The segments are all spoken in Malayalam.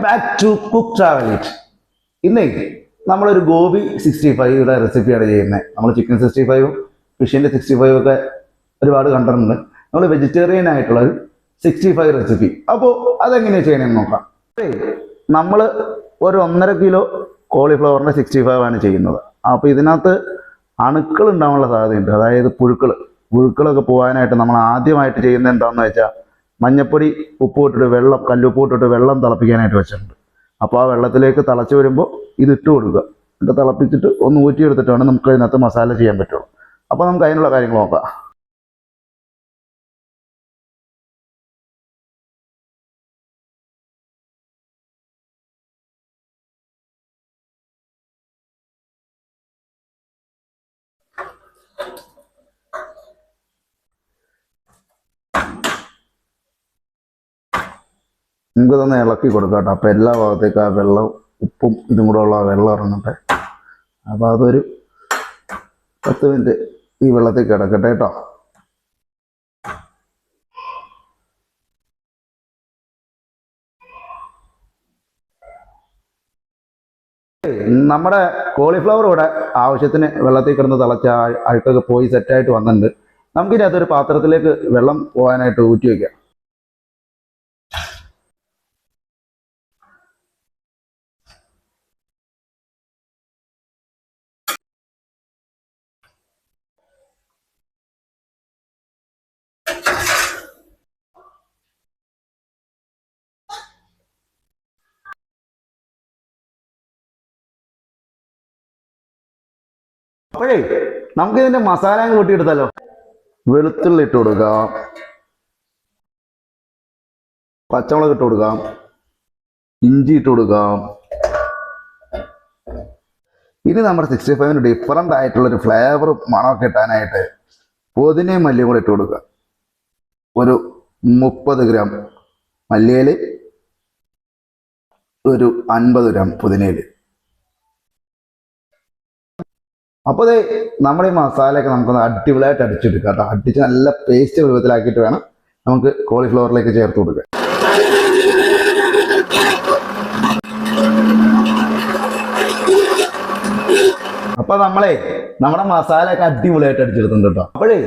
Back to cook travel eat. ഇന്നേ നമ്മളൊരു ഗോബി 65യുടെ റെസിപ്പിയാണ് ചെയ്യുന്നത്. നമ്മൾ ചിക്കൻ 65ഉം ഫിഷിൻ്റെ 65 ഒക്കെ ഒരുപാട് കണ്ടിട്ടുണ്ട്. നമ്മൾ വെജിറ്റേറിയൻ ആയിട്ടുള്ള ഒരു 65 റെസിപ്പി. അപ്പോൾ അതെങ്ങനെയാണ് ചെയ്യണമെന്ന് നോക്കാം. നമ്മൾ ഒരു 1.5 കിലോ കോളിഫ്ലവറിൻ്റെ 65 ആണ് ചെയ്യുന്നത്. അപ്പോൾ ഇതിനകത്ത് അണുക്കൾ ഉണ്ടാവാനുള്ള സാധ്യതയുണ്ട്. അതായത് പുഴുക്കളൊക്കെ പോകാനായിട്ട് നമ്മൾ ആദ്യമായിട്ട് ചെയ്യുന്നത് എന്താണെന്ന് വെച്ചാൽ മഞ്ഞപ്പൊടി ഉപ്പ് ഇട്ടിട്ട് കല്ലുപ്പ് ഇട്ടിട്ട് വെള്ളം തിളപ്പിക്കാനായിട്ട് വെച്ചിട്ടുണ്ട്. അപ്പോൾ ആ വെള്ളത്തിലേക്ക് തിളച്ച് വരുമ്പോൾ ഇത് ഇട്ട് കൊടുക്കുക. എന്നിട്ട് തിളപ്പിച്ചിട്ട് ഒന്ന് ഊറ്റിയെടുത്തിട്ടാണ് നമുക്ക് അതിനകത്ത് മസാല ചെയ്യാൻ പറ്റുള്ളൂ. അപ്പോൾ നമുക്ക് അതിനുള്ള കാര്യങ്ങൾ നോക്കാം. നമുക്കിതൊന്ന് ഇളക്കി കൊടുക്കാം കേട്ടോ. അപ്പോൾ എല്ലാ ഭാഗത്തേക്കും ആ വെള്ളം ഉപ്പും ഇതും കൂടെ ഉള്ള വെള്ളം ഇറങ്ങട്ടെ. അപ്പോൾ അതൊരു 10 മിനിറ്റ് ഈ വെള്ളത്തിൽ കിടക്കട്ടെ കേട്ടോ. നമ്മുടെ കോളിഫ്ലവർ ഇവിടെ ആവശ്യത്തിന് വെള്ളത്തിൽ കിടന്ന് തിളച്ച അഴുക്കൊക്കെ പോയി സെറ്റായിട്ട് വന്നിട്ടുണ്ട്. നമുക്കിതിനകത്തൊരു പാത്രത്തിലേക്ക് വെള്ളം പോകാനായിട്ട് ഊറ്റി വയ്ക്കാം. അപ്പോഴേ നമുക്ക് ഇതിന്റെ മസാല കൂട്ടിയെടുത്താലോ. വെളുത്തുള്ളി ഇട്ട് കൊടുക്കാം, പച്ചമുളക് ഇട്ട് കൊടുക്കാം, ഇഞ്ചി ഇട്ട് കൊടുക്കാം. ഇനി നമ്മുടെ 65ന് ഡിഫറൻ്റ് ആയിട്ടുള്ളൊരു ഫ്ലേവറും മണമൊക്കെ കിട്ടാനായിട്ട് പുതിനയും മല്ലിയും കൂടെ ഇട്ട് കൊടുക്കുക. ഒരു 30 ഗ്രാം മല്ലിയില, ഒരു 50 ഗ്രാം പുതിനയില. അപ്പോൾ നമ്മുടെ ഈ മസാലയൊക്കെ നമുക്കൊന്ന് അടിപൊളിയായിട്ട് അടിച്ചെടുക്കാം കേട്ടോ. അടിച്ച് നല്ല പേസ്റ്റ് രൂപത്തിലാക്കിയിട്ട് വേണം നമുക്ക് കോളിഫ്ലവറിലേക്ക് ചേർത്ത് കൊടുക്കുക. അപ്പോൾ നമ്മുടെ മസാലയൊക്കെ അടിപൊളിയായിട്ട് അടിച്ചെടുത്തിട്ടുണ്ട് കേട്ടോ. അപ്പോഴേ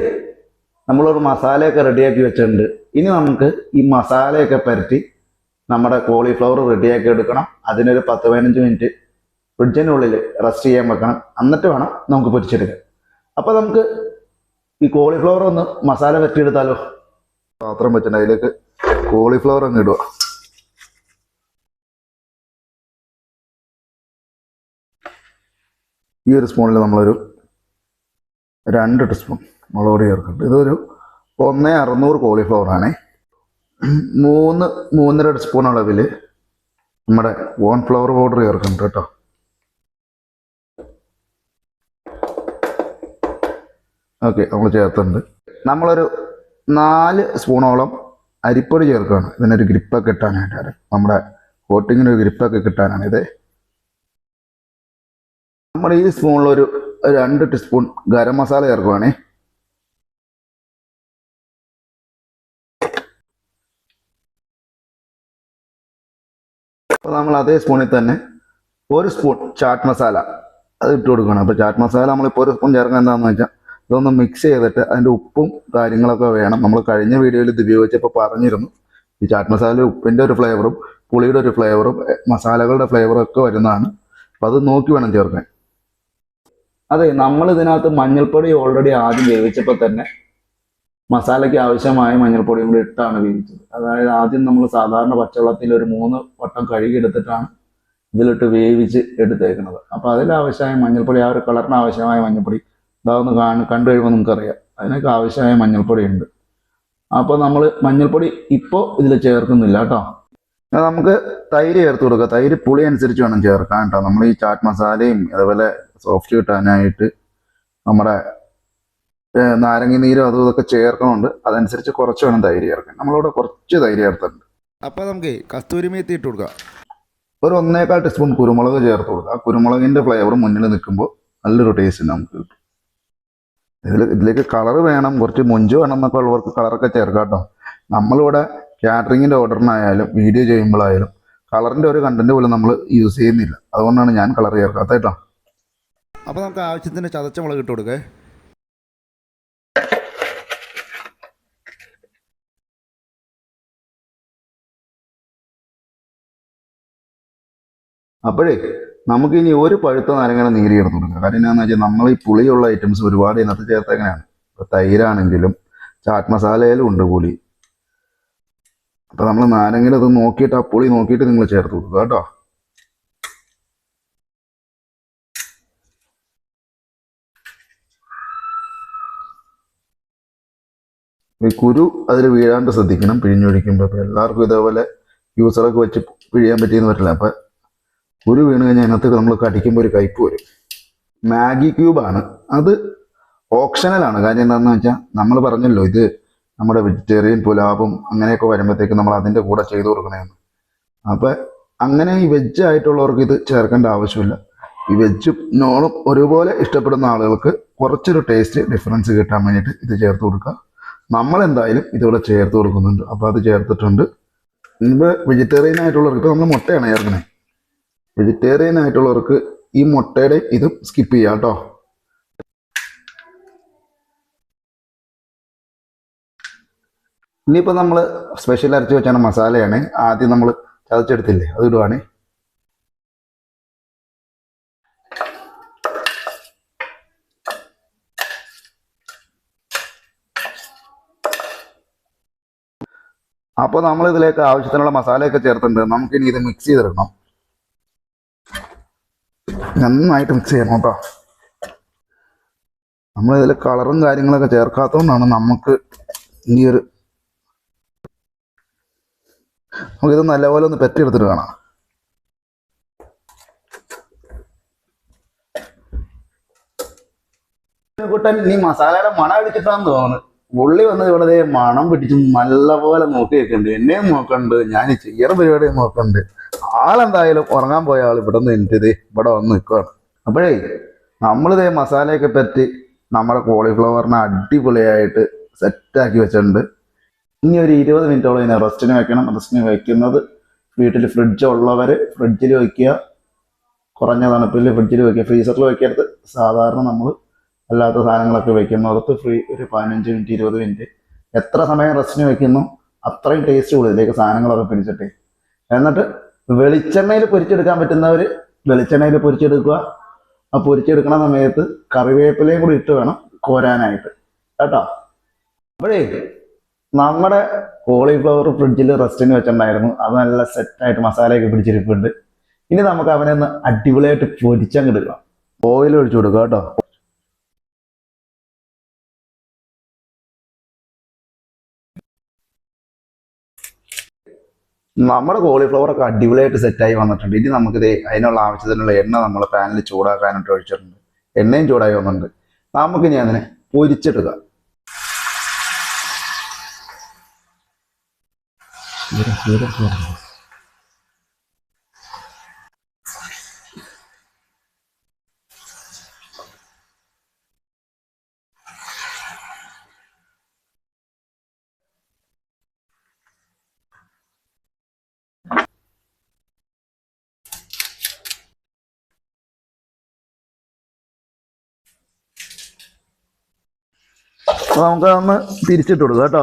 നമ്മളൊരു മസാലയൊക്കെ റെഡിയാക്കി വെച്ചിട്ടുണ്ട്. ഇനി നമുക്ക് ഈ മസാലയൊക്കെ പരത്തി നമ്മുടെ കോളിഫ്ലവർ റെഡിയാക്കി എടുക്കണം. അതിനൊരു 10-15 മിനിറ്റ് ഫ്രിഡ്ജിനുള്ളിൽ റെസ്റ്റ് ചെയ്യാൻ വെക്കണം. എന്നിട്ട് വേണം നമുക്ക് പൊരിച്ചെടുക്കാൻ. അപ്പോൾ നമുക്ക് ഈ കോളിഫ്ലവർ ഒന്ന് മസാല പറ്റിയെടുത്താലോ. പാത്രം വെച്ചിട്ടുണ്ട്, അതിലേക്ക് കോളിഫ്ലവർ അങ്ങ് ഇടുക. ഈ ഒരു സ്പൂണിൽ നമ്മളൊരു 2 ടീസ്പൂൺ മുളക് പൊടി ചേർക്കുന്നുണ്ട്. ഇതൊരു 1600 കോളിഫ്ലവറാണേ. 3-3.5 ടീസ്പൂൺ അളവിൽ നമ്മുടെ കോൺഫ്ലവർ പൗഡർ ചേർക്കുന്നുണ്ട് കേട്ടോ. ഓക്കെ, നമ്മൾ ചേർത്തിട്ടുണ്ട്. നമ്മളൊരു 4 സ്പൂണോളം അരിപ്പൊടി ചേർക്കുകയാണ്. ഇതിനൊരു ഗ്രിപ്പൊക്കെ കിട്ടാനായിട്ട്, നമ്മുടെ കോട്ടിങ്ങിനൊരു ഗ്രിപ്പൊക്കെ കിട്ടാനാണ് ഇത്. നമ്മൾ ഈ സ്പൂണിലൊരു 2 ടീസ്പൂൺ ഗരം മസാല ചേർക്കുകയാണേ. അപ്പോൾ നമ്മൾ അതേ സ്പൂണിൽ തന്നെ 1 സ്പൂൺ ചാറ്റ് മസാല അത് ഇട്ട് കൊടുക്കണം. അപ്പോൾ ചാറ്റ് മസാല നമ്മളിപ്പോൾ 1 സ്പൂൺ ചേർക്കാൻ എന്താണെന്ന് വെച്ചാൽ ഇതൊന്ന് മിക്സ് ചെയ്തിട്ട് അതിൻ്റെ ഉപ്പും കാര്യങ്ങളൊക്കെ വേണം. നമ്മൾ കഴിഞ്ഞ വീഡിയോയിൽ ഇത് ഉപയോഗിച്ചപ്പോൾ പറഞ്ഞിരുന്നു, ഈ ചാറ്റ് മസാല ഉപ്പിൻ്റെ ഒരു ഫ്ലേവറും പുളിയുടെ ഒരു ഫ്ലേവറും മസാലകളുടെ ഫ്ലേവറും ഒക്കെ വരുന്നതാണ്. അപ്പം അത് നോക്കി വേണം ചേർക്കാൻ. അതെ, നമ്മൾ ഇതിനകത്ത് മഞ്ഞൾപ്പൊടി ഓൾറെഡി ആദ്യം വേവിച്ചപ്പോൾ തന്നെ മസാലയ്ക്ക് ആവശ്യമായ മഞ്ഞൾപ്പൊടിയും കൂടി ഇട്ടാണ് വേവിച്ചത്. അതായത് ആദ്യം നമ്മൾ സാധാരണ പച്ചവെള്ളത്തിൽ ഒരു 3 വട്ടം കഴുകിയെടുത്തിട്ടാണ് ഇതിലിട്ട് വേവിച്ച് എടുത്തേക്കുന്നത്. അപ്പോൾ അതിലാവശ്യമായ മഞ്ഞൾപ്പൊടി, ആ ഒരു കളറിന് ആവശ്യമായ മഞ്ഞൾപ്പൊടി ഇതാവുന്ന കണ്ടു കഴിയുമ്പോൾ നമുക്കറിയാം അതിനൊക്കെ ആവശ്യമായ മഞ്ഞൾപ്പൊടി ഉണ്ട്. അപ്പോൾ നമ്മൾ മഞ്ഞൾപ്പൊടി ഇപ്പോൾ ഇതിൽ ചേർക്കുന്നില്ല കേട്ടോ. നമുക്ക് തൈര് ചേർത്ത് കൊടുക്കുക. തൈര് പുളി അനുസരിച്ച് വേണം ചേർക്കാൻ കേട്ടോ. നമ്മൾ ഈ ചാറ്റ് മസാലയും അതുപോലെ സോഫ്റ്റ് കിട്ടാനായിട്ട് നമ്മുടെ നാരങ്ങ നീരും അതും ഇതൊക്കെ ചേർക്കണമുണ്ട്. അതനുസരിച്ച് കുറച്ച് വേണം തൈര് ചേർക്കാൻ. നമ്മളിവിടെ കുറച്ച് തൈര് ചേർത്തിട്ടുണ്ട്. അപ്പോൾ നമുക്ക് കസ്തൂരി മേത്തി ഇട്ട് കൊടുക്കുക. ഒരു 1.25 ടീസ്പൂൺ കുരുമുളക് ചേർത്ത് കൊടുക്കുക. ആ കുരുമുളകിൻ്റെ ഫ്ലേവർ മുന്നിൽ നിൽക്കുമ്പോൾ നല്ലൊരു ടേസ്റ്റ് നമുക്ക് കിട്ടും. ഇതിലേക്ക് കളർ വേണം, കുറച്ച് മൊഞ്ച് വേണം എന്നൊക്കെ ഉള്ളവർക്ക് കളറൊക്കെ ചേർക്കാം കേട്ടോ. നമ്മളിവിടെ കാറ്ററിങ്ങിൻ്റെ ഓർഡറിനായാലും വീഡിയോ ചെയ്യുമ്പോഴായാലും കളറിൻ്റെ ഒരു കണ്ടന്റ് പോലും നമ്മൾ യൂസ് ചെയ്യുന്നില്ല. അതുകൊണ്ടാണ് ഞാൻ കളർ ചേർക്കാത്ത കേട്ടോ. അപ്പോൾ നമുക്ക് ആവശ്യത്തിന് ചതച്ച മുളക് ഇട്ട് കൊടുക്കേ. അപ്പോഴേ നമുക്കിനി ഒരു പഴുത്ത നാരങ്ങ നീര് ചേർത്ത് കൊടുക്കാം. കാര്യം എന്താണെന്ന് വെച്ചാൽ നമ്മൾ ഈ പുളിയുള്ള ഐറ്റംസ് ഒരുപാട് ഇതിനകത്ത് ചേർത്ത് എങ്ങനെയാണ്. ഇപ്പോൾ തൈരാണെങ്കിലും ചാറ്റ് മസാലയിലും ഉണ്ട് പുളി. അപ്പോൾ നമ്മൾ നാരങ്ങയിൽ അത് നോക്കിയിട്ട് ആ പുളി നോക്കിയിട്ട് നിങ്ങൾ ചേർത്ത് കൊടുക്കുക കേട്ടോ. ഈ കുരു അതിൽ വീഴാണ്ട് ശ്രദ്ധിക്കണം പിഴിഞ്ഞൊഴിക്കുമ്പോൾ. ഇപ്പോൾ എല്ലാവർക്കും ഇതേപോലെ യൂസറൊക്കെ വെച്ച് പിഴിയാൻ പറ്റിയെന്ന് പറ്റില്ല. അപ്പം കുരു വീണ് കഴിഞ്ഞാൽ അതിനകത്ത് നമ്മൾ കടിക്കുമ്പോൾ ഒരു കയ്പ്പ് വരും. മാഗി ക്യൂബാണ് അത്, ഓപ്ഷണലാണ്. കാര്യം എന്താണെന്ന് വെച്ചാൽ നമ്മൾ പറഞ്ഞല്ലോ ഇത് നമ്മുടെ വെജിറ്റേറിയൻ പുലാവും അങ്ങനെയൊക്കെ വരുമ്പോഴത്തേക്ക് നമ്മൾ അതിൻ്റെ കൂടെ ചെയ്തു കൊടുക്കണമെന്ന്. അപ്പം അങ്ങനെ ഈ വെജ് ആയിട്ടുള്ളവർക്ക് ഇത് ചേർക്കേണ്ട ആവശ്യമില്ല. ഈ വെജും നോണും ഒരുപോലെ ഇഷ്ടപ്പെടുന്ന ആളുകൾക്ക് കുറച്ചൊരു ടേസ്റ്റ് ഡിഫറൻസ് കിട്ടാൻ വേണ്ടിയിട്ട് ഇത് ചേർത്ത് കൊടുക്കുക. നമ്മളെന്തായാലും ഇതിവിടെ ചേർത്ത് കൊടുക്കുന്നുണ്ട്. അപ്പോൾ അത് ചേർത്തിട്ടുണ്ട്. ഇപ്പോൾ വെജിറ്റേറിയൻ ആയിട്ടുള്ളവർക്ക് ഇപ്പോൾ നമ്മൾ മുട്ടയാണ് ചേർക്കണേ. വെജിറ്റേറിയൻ ആയിട്ടുള്ളവർക്ക് ഈ മുട്ടയുടെ ഇതും സ്കിപ്പ് ചെയ്യാം കേട്ടോ. ഇനിയിപ്പോൾ നമ്മൾ സ്പെഷ്യൽ അരച്ച് വെച്ചാണ് മസാലയാണ്. ആദ്യം നമ്മൾ ചതച്ചെടുത്തില്ലേ അത് ഇടുവാണ്. അപ്പോൾ നമ്മൾ ഇതിലേക്ക് ആവശ്യത്തിനുള്ള മസാലയൊക്കെ ചേർത്തിട്ടുണ്ട്. നമുക്കിനി ഇത് മിക്സ് ചെയ്തെടുക്കണം. നന്നായിട്ട് മിക്സ് ചെയ്യണം കേട്ടോ. നമ്മളിതിൽ കളറും കാര്യങ്ങളൊക്കെ ചേർക്കാത്തതുകൊണ്ടാണ് നമുക്കിത് നല്ലപോലെ ഒന്ന് പെറ്റിയെടുത്തിട്ട് കാണാം. കൂട്ടാൻ നീ മസാലയുടെ മണം അടിച്ചിട്ടാന്ന് തോന്നുന്നു. ഉള്ളി വന്നത് ഇവിടെ മണം പിടിച്ച് നല്ലപോലെ നോക്കി വെക്കുന്നുണ്ട്. എന്നെയും നോക്കണ്ട്, ഞാൻ ചെയ്യണ പരിപാടിയും നോക്കണ്ട്. ആളെന്തായാലും ഉറങ്ങാൻ പോയ ആൾ ഇവിടെ നിന്ന് എനിക്കിത് ഇവിടെ വന്ന് നിൽക്കുകയാണ്. അപ്പോഴേ നമ്മളിതേ മസാലയൊക്കെ പറ്റി നമ്മുടെ കോളിഫ്ലവറിനെ അടിപൊളിയായിട്ട് സെറ്റാക്കി വെച്ചിട്ടുണ്ട്. ഇനി ഒരു 20 മിനിറ്റോളം ഇതിനെ റെസ്റ്റിന് വെക്കണം. റെസ്റ്റിന് വെക്കുന്നത് വീട്ടിൽ ഫ്രിഡ്ജ് ഉള്ളവർ ഫ്രിഡ്ജിൽ വയ്ക്കുക. കുറഞ്ഞ തണുപ്പിൽ ഫ്രിഡ്ജിൽ വയ്ക്കുക. ഫ്രീസറിൽ വയ്ക്കരുത്. സാധാരണ നമ്മൾ അല്ലാത്ത സാധനങ്ങളൊക്കെ വയ്ക്കുന്നിടത്ത് ഒരു 15 മിനിറ്റ് 20 മിനിറ്റ് എത്ര സമയം റെസ്റ്റിന് വെക്കുന്നു അത്രയും ടേസ്റ്റ് കൂടുതലേക്ക് സാധനങ്ങളൊക്കെ പിടിച്ചിട്ട്. എന്നിട്ട് വെളിച്ചെണ്ണയിൽ പൊരിച്ചെടുക്കാൻ പറ്റുന്നവർ വെളിച്ചെണ്ണയിൽ പൊരിച്ചെടുക്കുക. ആ പൊരിച്ചെടുക്കുന്ന സമയത്ത് കറിവേപ്പിലയും കൂടി ഇട്ട് വേണം കോരാനായിട്ട് കേട്ടോ. അപ്പോഴേ നമ്മുടെ കോളിഫ്ലവർ ഫ്രിഡ്ജിൽ റെസ്റ്റിന് വെച്ചിട്ടുണ്ടായിരുന്നു. അത് നല്ല സെറ്റായിട്ട് മസാലയൊക്കെ പിടിച്ചിരിപ്പുണ്ട്. ഇനി നമുക്ക് അവനെ ഒന്ന് അടിപൊളിയായിട്ട് പൊരിച്ചങ്ങെടുക്കാം. ഓയിൽ ഒഴിച്ചു കൊടുക്കുക കേട്ടോ. നമ്മുടെ കോളിഫ്ലവറൊക്കെ അടിപൊളിയായിട്ട് സെറ്റായി വന്നിട്ടുണ്ട്. ഇനി നമുക്കിത് അതിനുള്ള ആവശ്യത്തിനുള്ള എണ്ണ നമ്മൾ പാനിൽ ചൂടാക്കാനായിട്ട് ഒഴിച്ചിട്ടുണ്ട്. എണ്ണയും ചൂടായി വന്നിട്ടുണ്ട്. നമുക്കിനി അതിനെ പൊരിച്ചെടുക്കാം. അപ്പോൾ നമുക്കതൊന്ന് തിരിച്ചിട്ട് കൊടുക്കാം കേട്ടോ.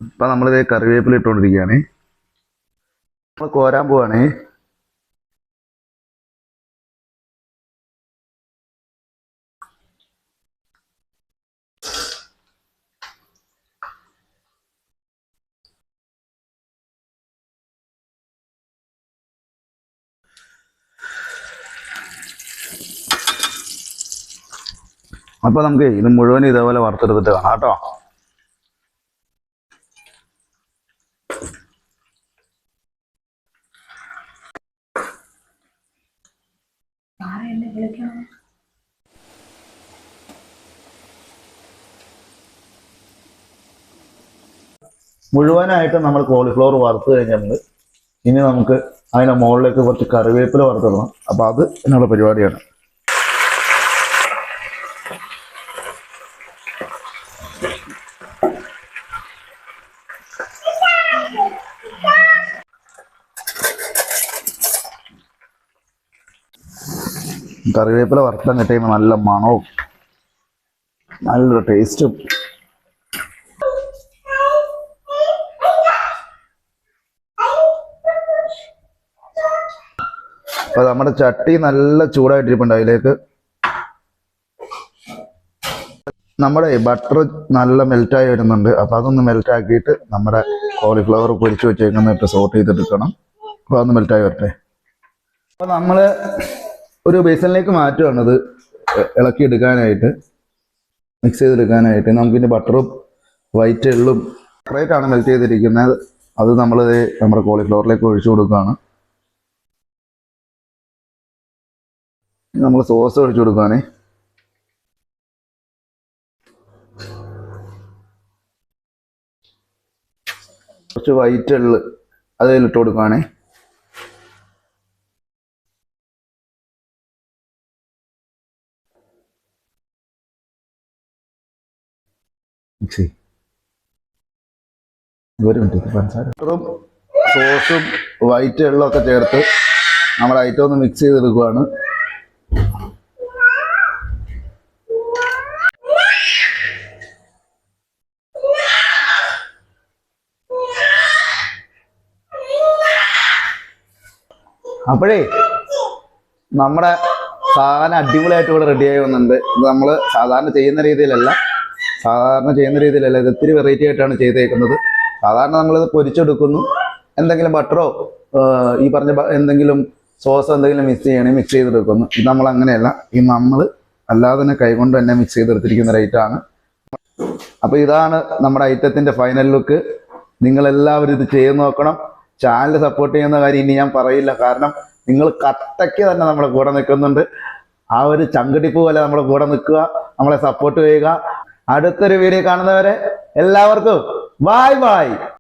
ഇപ്പം നമ്മളിത് കറിവേപ്പില ഇട്ടുകൊണ്ടിരിക്കുകയാണ്. നമ്മൾ കോരാൻ പോവാണ്. അപ്പോൾ നമുക്ക് ഇത് മുഴുവൻ ഇതേപോലെ വറുത്തെടുത്തിട്ട് കാണാം കേട്ടോ. മുഴുവനായിട്ട് നമ്മൾ കോളിഫ്ലവർ വറുത്ത് കഴിഞ്ഞിട്ടുണ്ട്. ഇനി നമുക്ക് അതിൻ്റെ മുകളിലേക്ക് കുറച്ച് കറിവേപ്പില വറുത്തിടണം. അപ്പോൾ അത് എന്നുള്ള പരിപാടിയാണ്. കറിവേപ്പില വറുത്താൻ കിട്ടിയുമ്പോൾ നല്ല മണവും നല്ലൊരു ടേസ്റ്റും. അപ്പോൾ നമ്മുടെ ചട്ടി നല്ല ചൂടായിട്ടിരിപ്പുണ്ട്. അതിലേക്ക് നമ്മുടെ ബട്ടർ നല്ല മെൽറ്റായി വരുന്നുണ്ട്. അപ്പോൾ അതൊന്ന് മെൽറ്റാക്കിയിട്ട് നമ്മുടെ കോളിഫ്ലവർ പൊരിച്ച് വെച്ചേക്കുന്നിട്ട് സോട്ട് ചെയ്തെടുക്കണം. അപ്പോൾ അതൊന്ന് മെൽറ്റായി വരട്ടെ. അപ്പോൾ നമ്മൾ ഒരു ബേസണിലേക്ക് മാറ്റുകയാണത് ഇളക്കി എടുക്കാനായിട്ട്, മിക്സ് ചെയ്തെടുക്കാനായിട്ട്. നമുക്കിൻ്റെ ബട്ടറും വൈറ്റ് എള്ളും സെപ്പറേറ്റാണ് മെൽറ്റ് ചെയ്തിരിക്കുന്നത്. അത് നമ്മൾ നമ്മുടെ കോളിഫ്ലവറിലേക്ക് ഒഴിച്ചു കൊടുക്കുകയാണ്. നമ്മൾ സോസ് ഒഴിച്ചു കൊടുക്കുകയാണേ. കുറച്ച് വൈറ്റ് എള്ള് അതിലിട്ട് കൊടുക്കുകയാണേ. മിക്സി ഒരു മിനിറ്റ്. പഞ്ചസാരയും സോസും വൈറ്റ് എള്ളും ഒക്കെ ചേർത്ത് നമ്മുടെ ഐറ്റം ഒന്ന് മിക്സ് ചെയ്തെടുക്കുകയാണ്. അപ്പോഴേ നമ്മുടെ സാധനം അടിപൊളിയായിട്ട് ഇവിടെ റെഡിയായി വന്നിട്ടുണ്ട്. ഇത് നമ്മൾ സാധാരണ ചെയ്യുന്ന രീതിയിലല്ല, ഇത് ഇത്തിരി വെറൈറ്റി ആയിട്ടാണ് ചെയ്തേക്കുന്നത്. സാധാരണ നമ്മളിത് പൊരിച്ചെടുക്കുന്നു, എന്തെങ്കിലും ബട്ടറോ ഈ പറഞ്ഞ എന്തെങ്കിലും സോസോ എന്തെങ്കിലും മിക്സ് ചെയ്തെടുക്കുന്നു. ഇത് നമ്മൾ അങ്ങനെയല്ല, ഈ നമ്മൾ അല്ലാതെ തന്നെ കൈകൊണ്ട് തന്നെ മിക്സ് ചെയ്തെടുത്തിരിക്കുന്ന ഒരു ഐറ്റമാണ്. അപ്പോൾ ഇതാണ് നമ്മുടെ ഐറ്റത്തിൻ്റെ ഫൈനൽ ലുക്ക്. നിങ്ങളെല്ലാവരും ഇത് ചെയ്ത് നോക്കണം. ചാനൽ സപ്പോർട്ട് ചെയ്യുന്ന കാര്യം ഇനി ഞാൻ പറയില്ല, കാരണം നിങ്ങൾ കട്ടയ്ക്ക് തന്നെ നമ്മുടെ കൂടെ നിൽക്കുന്നുണ്ട്. ആ ഒരു ചങ്കടിപ്പ് പോലെ നമ്മുടെ കൂടെ നിൽക്കുക, നമ്മളെ സപ്പോർട്ട് ചെയ്യുക. അടുത്തൊരു വീഡിയോ കാണുന്നവരെ എല്ലാവർക്കും ബൈ ബൈ.